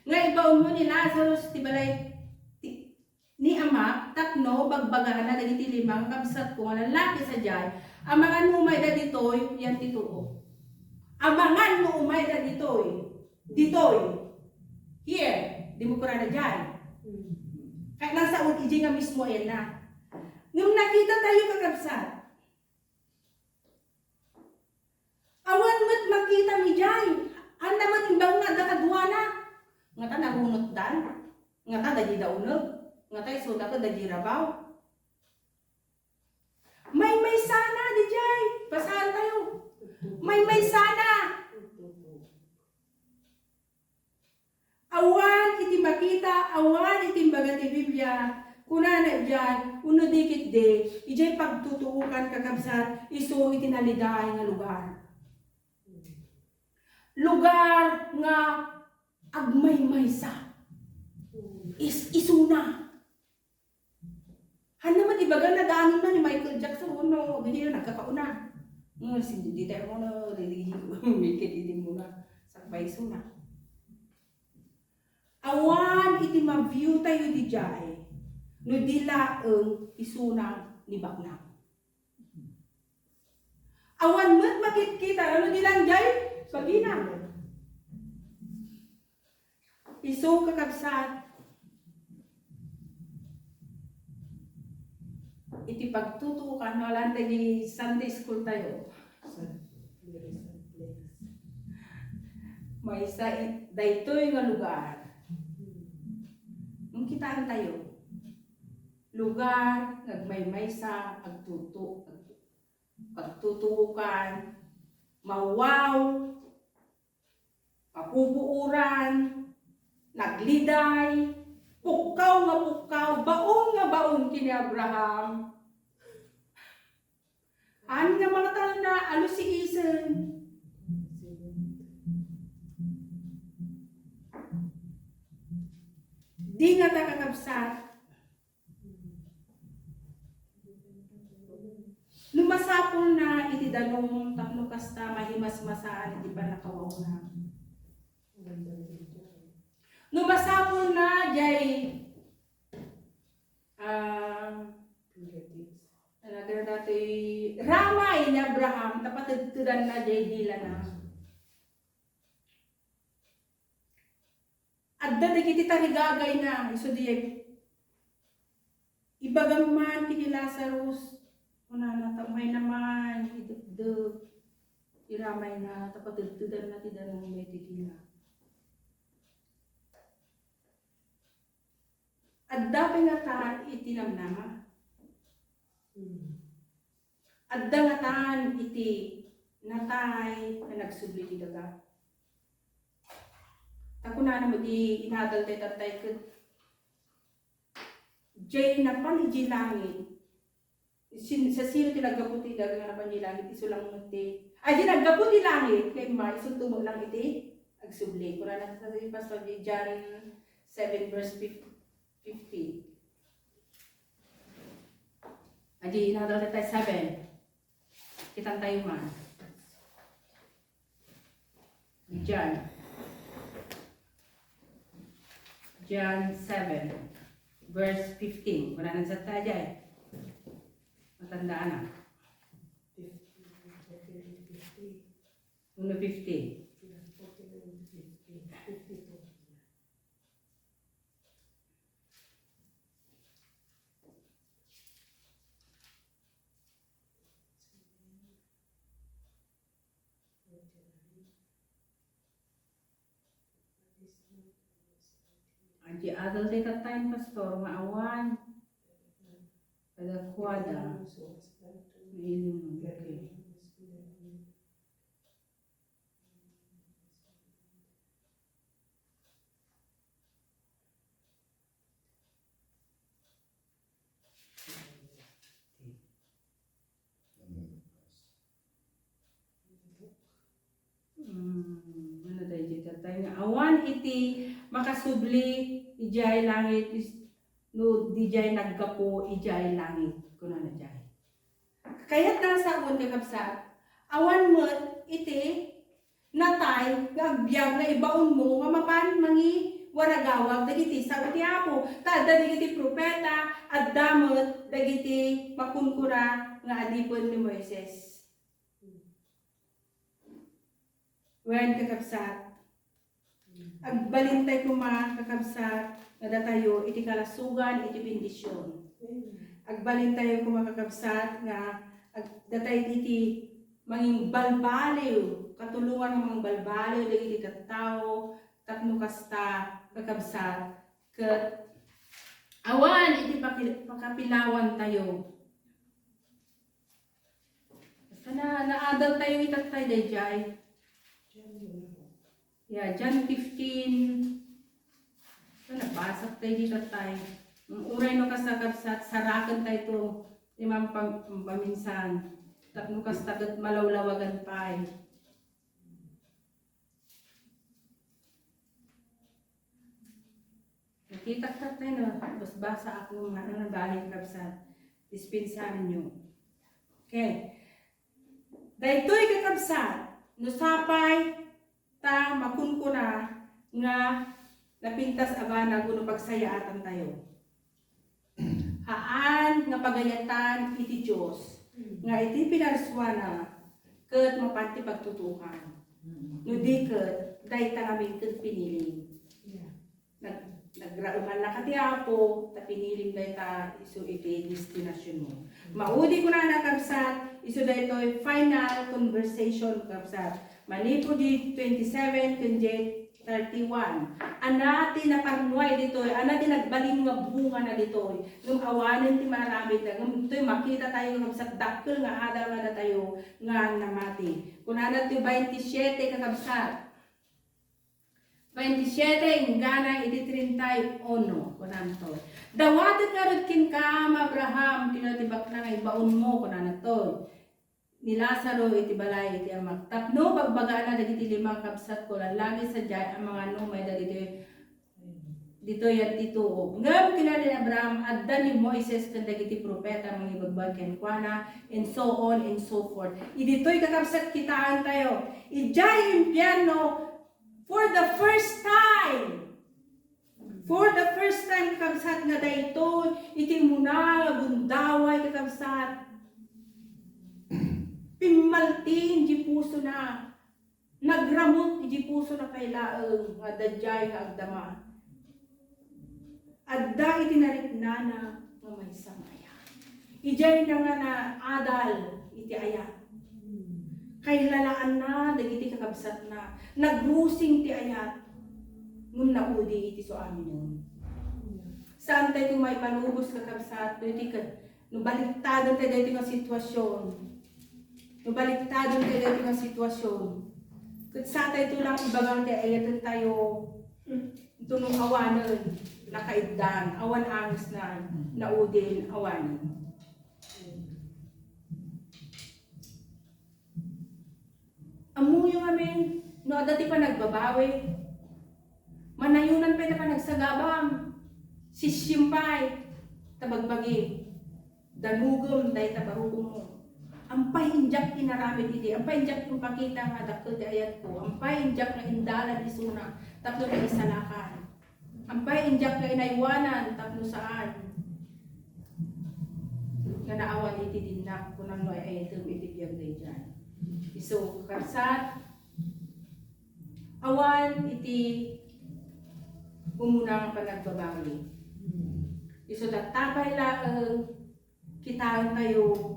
Nga ibaon mo ni Lazarus, tibalay ni ama, takno, bagbagaan na dagiti limang kabsat ko, nga lalaki sa dyan, amangan mo umay da ditoy, yan tituo. Amangan mo umay da ditoy, here, di mo kurana dyan. Kaya nasa iji nga mismo yan na. Nung nakita tayo kakabsat, awan mo't makita mi jay. Anda mo't imbang nga dakadwana. Nga ta narunot dan. Nga ta dagi daunog. Nga ta isoda ka dagi rabaw. May sana di jay. Pasahan tayo. May sana. Awan iti makita. Awan iti baga ti Biblia. Kunana dyan. Uno dikit de. Ijay pagtutuukan kakabsat. Iso itinaliday nga lugar. Lugar nga agmay-maysa. Isuna. Han naman ibaga na daanin na ni Michael Jackson. Ano, hindi na nagkakauna. Hindi tayo mo na, mikit itin mo na. Sakbay isuna. Awan iti ma-view tayo di jay. No dila ang isuna ni Baknang. Awan mo't makikita. Ano dilang jay? Pagina. Iso kakabsat. Iti pagtutukan wala tayo Sunday school tayo. May isa daytoy nga lugar. Nung kitaan tayo. Lugar nagmaymaysa pagtutukan mawaw kapubuuran, nagliday, pukaw nga pukaw, baon nga baon kini Abraham. Ani nga mga tanda, alusiisen. Di nga ta kakabsat. Lumasapol na iti danong tapno kasta mahimas-masaan iti panakawaw na. Lumasapol na jay talaga dati ramay ni Abraham tapatagtudan na jay dila na. At dati kiti tarigagay na iso di ibagaman kiti Lazarus una na tamay naman idugdug iramay na tapatagtudan na ti danong may titila. At dapay nga taan itinamnama. At dangatan iti natay na nagsubli ti daga. Ako na naman di inadal tayo tatay ko. Jay na paniji langit. Sa sino tinagaputi daga nga na paniji langit iso lang muti. Ay tinagaputi langit kay ma iso tumo lang iti agsubli. Kuna na sa Pastor John 7 verse 50. Adi inadal tayo 7. Kitang tayo man. John 7 verse 15. Wala nang sa tayo eh. Matandaan na. 1:50. Di adult data time pastor maawan kada kuada ilum okay. Ano tayo dito tayo nga awan iti makasubli ijay langit no dijay naggapo ijay langit kuno na jay. Kaya't nasa awan kakabsat awan mo iti natay gagbyag na ibaon mo nga mapan mangi waragawag dagiti sa ti Apo ta dagiti propeta at damot dagiti makunkura nga adipon ni Moises. Wen kakabsat agbalintay ko mga kakabsat na datayo iti kalasugan iti bendisyon. Agbalintay ko mga kakabsat nga datay iti manging balbaliw katulungan ng mga balbaliw dagiti kattao tapno kasta kakabsat ket awan iti pakapilawan tayo. Basta naadal tayo itatay dayjay. Yeah, John 15. So, nabasag tayo dito tayo. Uray no kasagabsat, sarakan tayo ito. Imang paminsan. Tapno kastagat malawlawagan pa eh. Nakita ka tayo na, basa ako mga nangagaling kabsat. Dispensahan nyo. Okay. Dahil ito'y kakabsat, nusapay, ta makunkuna nga napintas abana kuno pagsayaatan tayo. Haan nga pagayatan iti Dios nga iti pinarswana ket mapanti pagtutuhan. No di ket dayta amin ket piniling. Nagrauman na kati Apo ta piniling dayta isu iti destinasyon mo. Maudi ko na nakabsat isu daytoy final conversation kabsat. Manipo di 27 kundi 31. Anati na parnuay ditoy, anati nagbaling nga bunga na ditoy. Nung awanin ti maramid na, ito'y makita tayo ng sa dakkel nga adal nga tayo nga namati. Kung anat ti 27 kakabsat. 27 ingana iti 31 kunanto. Dawatet nga rutkin ka Abraham kinatibak na nga ibaon mo kunanto. Ni Lazaro iti balay iti amak. Tapno pagbagaan na dagiti 5 kabsat ko lalagi sa jay ang mga numay dagiti dito yan tituo. Ngam kinali ni Abraham, adda ni Moises kan dagiti propeta mga ibagbag ken kuana, and so on and so forth. Idito'y kakabsat kitaan tayo. Ijay impyerno for the first time. For the first time kakabsat nga dayto iti muna gundaway kakabsat. Pimaltin di puso na. Nagramot di puso na kailaeng nga dadyay nga agdama. Adda itinariknana nga may samaya. Ijay na nga na adal iti ayat. Kay lalaan na, dagiti kakabsat na. Nagrusing ti ayat. Ngun naudi iti so amin yun. Saan tayo kung may panubos kakabsat? Nubaliktadon tayo dito nga sitwasyon. Nubaliktadon tayo dito nga sitwasyon. Kung sa tayo ito lang ibagang tayo ayatan tayo. Ito nung awanan, nakaigdan, awan angis na, naudin, awanan. Amuyo amin, no dati pa nagbabawi. Manayunan pa na pa nagsagabam. Sisyumpay, tabagbagi. Danugom, dahi tabarugom mo. Ampay injak inaramid iti, ampay injak yung pakita nga dakto di ayat ko, ampay injak na indalan isuna, tapno na isalakan. Ampay injak na inaywanan, tapno saan. Nga naawan iti dinak, kunang no ay ayatum iti biyag day dyan. Iso karsat, awan iti umunang panagbabawi. Iso datapay laang kitaan tayo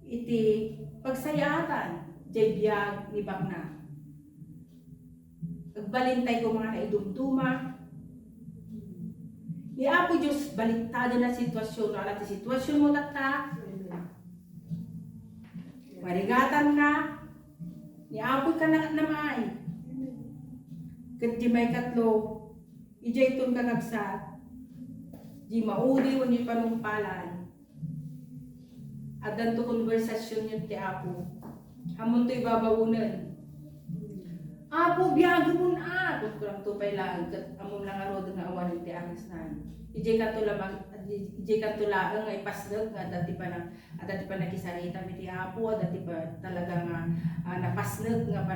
iti pagsayatan jay biyag ni Bagna. Agbalintay ko mga naidumduma. Ni Apo Diyos baliktado na sitwasyon. No, alam ti sitwasyon mo tata. Marigatan ka. Ni Apo ka na namay. Kat di may katlo. Ijay itong kanagsat. Di maudi o di panumpalan. At danto konversasyon yun ti Apo. Hamon to'y babaunan. Apo, biyago mo na. Kung kurang tupay lang, amon lang arod nga awan ti angis na. Ijay katulaang ay pasdag nga dati pa nakisarita mi ti Apo, dati pa talaga nga napasnag nga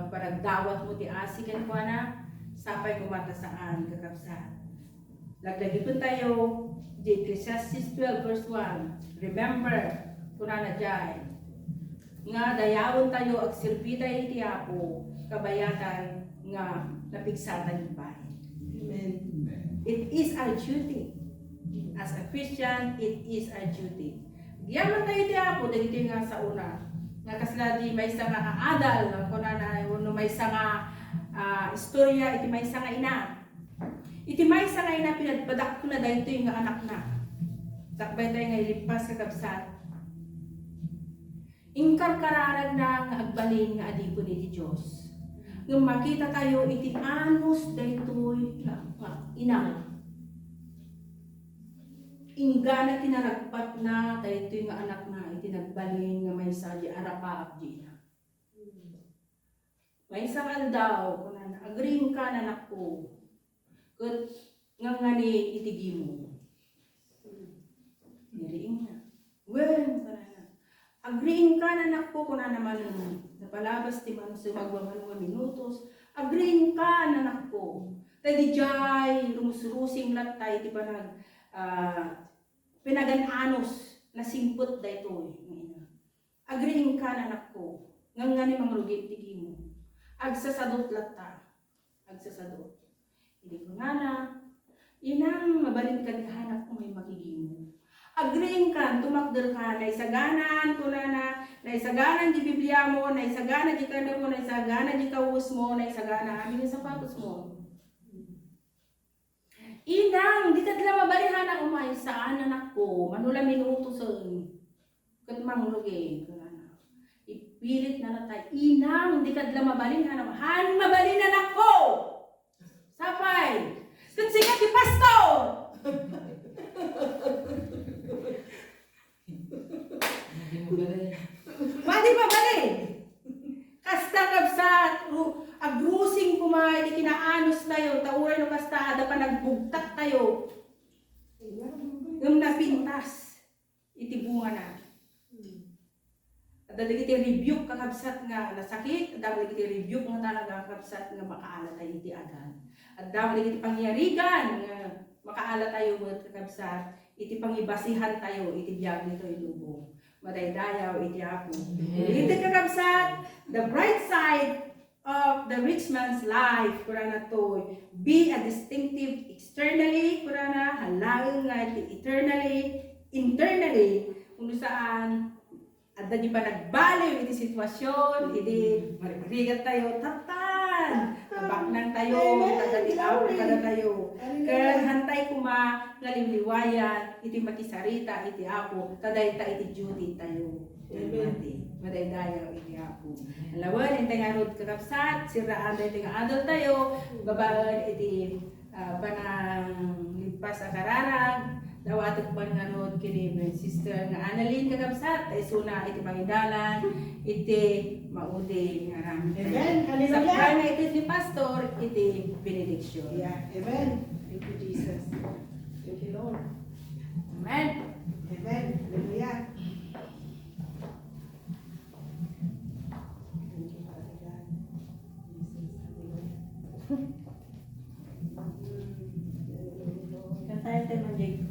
paragdawat mo ti asikan ko na sapay kumata saan kakapsa. Lagdagipon tayo di Ecclesiastes 12 verse 1. Remember, kunana jay nga dayawon tayo ag silpita iti Apo kabayatan nga napigsatan yung bahay. Amen. It is our duty. As a Christian, it is our duty. Giyaman tayo iti Apo dagiti nga sa una. Nga kasla di may isa nga adal kunana no may isa nga istorya iti may isa nga ina. Iti may isa nga ina pinadpadak ko na dahito yung anak na. Takbay tayo nga ilipas kakabsat. Ingkarkararag na nga agbalin nga adipo ni di Diyos. Nung makita tayo iti anos dahito'y nga ina. Ingana tinaragpat na dahito'y nga anak na iti nagbalin nga may sadya arapaap di na. May isang aldaw, kunana, agreeing ka na anak ko. Kat nga ni itigi mo. Niriing na. Well, agreeing ka na anak ko kung na naman napalabas ti man sumagwaman mga minutos. Agreeing ka na anak ko. Tadi jay, rumusurusing latay, ti pa pinagananos na simpot da ito. Agreeing ka na anak ko. Nga ni mga rugit tigi mo. Agsasadot lata. Agsasadot. Hindi ko na inang mabalin ka hanap kung may makigimo. Agreeing ka, tumakdal ka, naisaganan ko na naisaganan di Biblia mo, naisaganan di kanda mo, naisaganan di kawus mo, naisaganan amin yung sapatos mo. Inang, di ka tila mabalihan ang umay saan anak ko, manula minuto sa kat mangrugi. Ipilit na natay, inang, di ka tila mabalihan ang mabalin anak ko! Sapay! Sikat di pastor! Madi pa bali? Kasta kabsat, agrusing kumay, di kinaanos tayo, tauray no kasta, dapat nagbugtak tayo, yung napintas, iti bunga na. At dahil iti rebuke kakabsat nga nasakit, at dahil iti rebuke nga talaga kakabsat nga makaalat tayo iti adan. At dahil iti pangyarigan nga makaalat tayo mga kakabsat, iti pangibasihan tayo, iti biyag nito ilubong. Madaydayaw, iti apo. Iti kakabsat, the bright side of the rich man's life, kurana to, be a distinctive externally, kurana, halangin nga iti internally, kung saan, at di pa nagbaliw iti sitwasyon, iti marigarigat tayo, tatan, baknang tayo, tagadilaw, kada tayo, kaya hantay kuma, ngalimliwayan, iti makisarita, iti apo, kadayta iti duty tayo. Madaydayaw iti apo. Alawan, iti nga road kakapsat, siraan iti nga adult tayo, babaan iti panang lipas sa kararag, dawatot man nga road kini sister nga Annalyn kakapsat, ay suna iti pangidalan, iti maudi nga rami. Amen. Sa Hallelujah. prana iti si pastor, iti benediction. Yeah. Amen. Thank you, Jesus. Thank you, Lord. Amen. Amen. Hallelujah. Thank you, Father God. Jesus, hallelujah. Kantayan tayo manjig,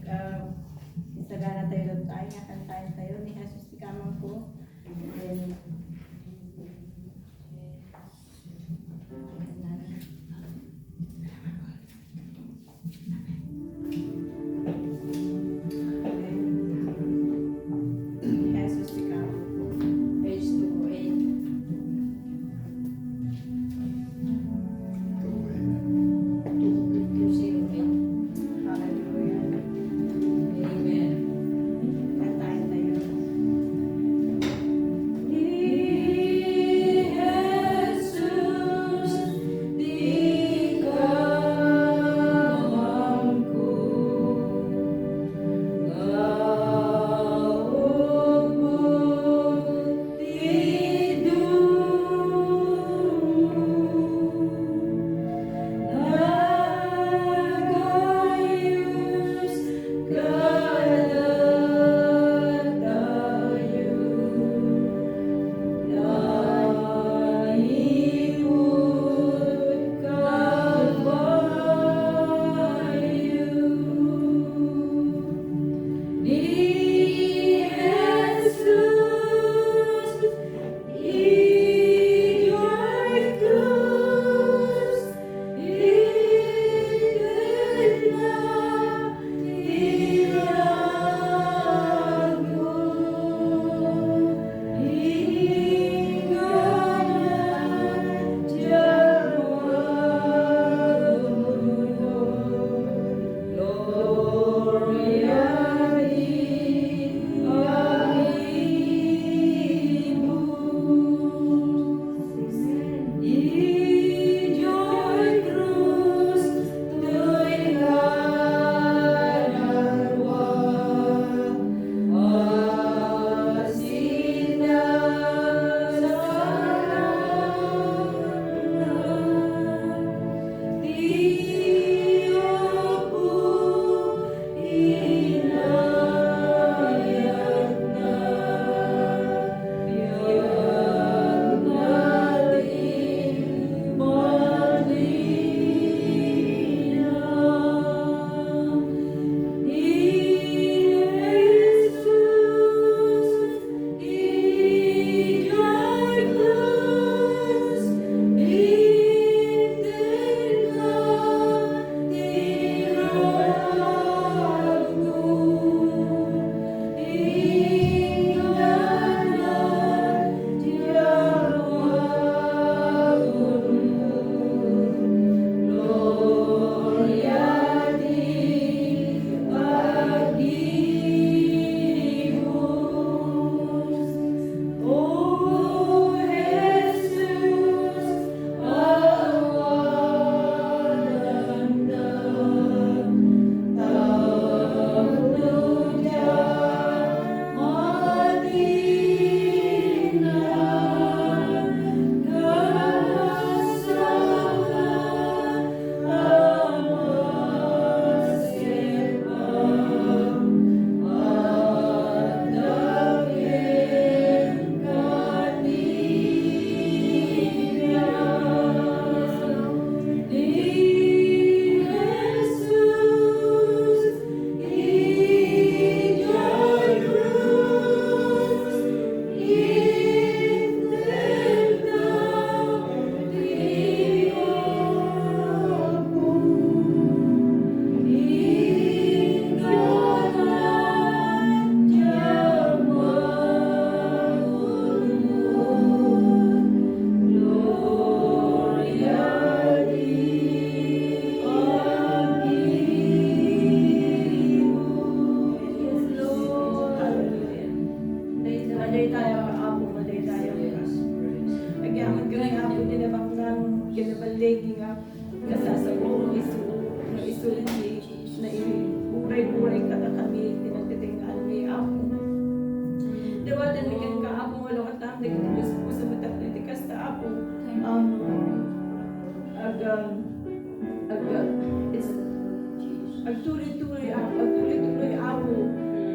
isagana tayo doon tayo, nga kantayan tayo ni Jesus di kamang po. And, Jesus di kamang po. Page 208. Hallelujah. Amen. Kantayan tayo. tumulong at namin dagiti Diyos po sa matap na itikas na apo. Agtuloy-tuloy ako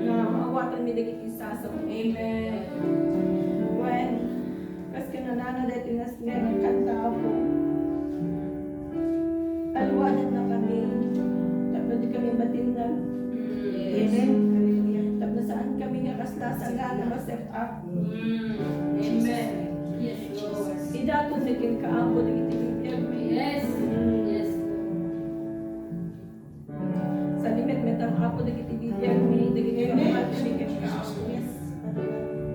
na maawatan mi dagiti sasaw. Amen. When kas kananana dati nas nga kanta ako. Alwanan na kami. Tapos di kami matindan. Amen. Hallelujah. Tapos saan kami nga kaslasan nga na ma-set up. Amen. Yes, Lord. Idatong naging kaambo dagiti bibiyag. Yes. Yes. Sa limit metang ako dagiti bibiyag mi dagiti kamat dagiti kaambo. Yes.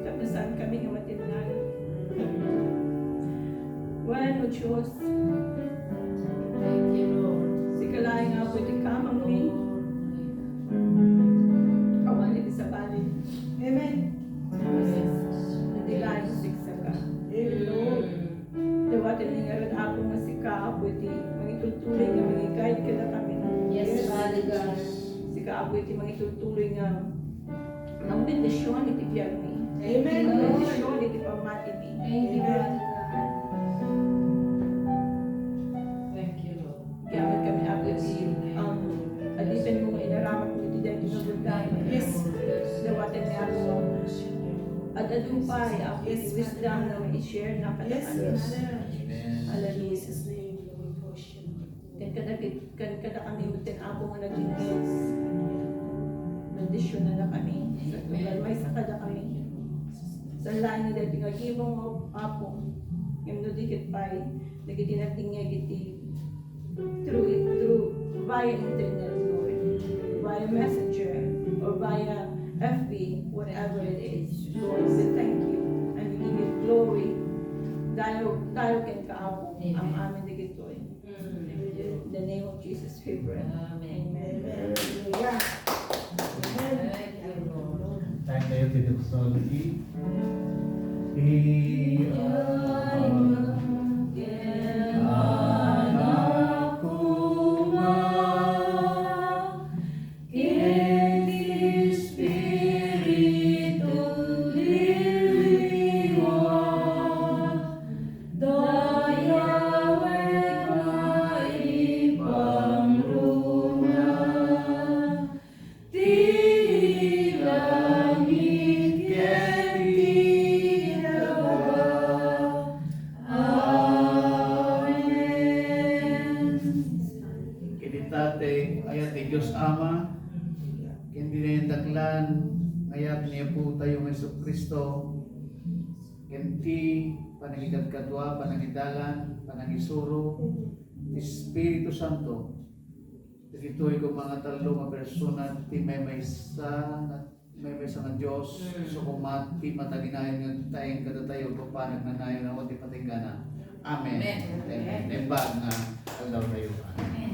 Tapos saan kami nga matindan. When mo Diyos, Thank you, Lord. si kalaing nga po di kamang mi, kawan iti sa bali. Amen. Nadilaing siksa ka. Lord. Dawatin ni nga rin ako nga si Kaapo iti mangitutuloy nga mangigayad ka na kami. Yes, Father God. Si Kaapo iti mangitutuloy nga ang bendisyon iti biyag mi. Amen, Ang Lord. bendisyon iti pamati mi. Thank you, Father God. Thank you, Lord. Gamit kami ako iti alitan mo nga inaramat mo iti dahil tinagulay. Yes. Dawatin ni ako at adupay ako iti wisdom na may i-share na kadakanis. Hallelujah. Kada kami mutin ako nga naging kids. Bendisyon na kami. Sa tugal may sa kada kami. Sa lain na dati nga gimong apo. Yung no dikit pa'y nagitinating niya giti through via internet, Lord, via messenger, or via FB, whatever it is. Lord, we thank you and we give you glory. Tayo kan kaapo ang amin digitoy. In the name of Jesus, we pray. Amen. Hallelujah. Thank you, Lord. Tayo kayo tinagsalagi. Anak ko Espiritu liliwan, dayawet na ipangruna, di langit ket di dawa. Amen. Kinitate ayat ni Diyos Ama, hindi na yung daklan, ayat niya po tayong Yesu Kristo, kenti panagikat katwa, panagidalan, panagisuro, Espiritu Santo, ito'y kung mga talo mga persona, ti may sa nga Diyos, so kung mati mataginayan nga tayong kadatayo, kung paano na nayo na wati patinggana. Amen. Amen. Amen. Nembag nga, aldaw tayo. Amen.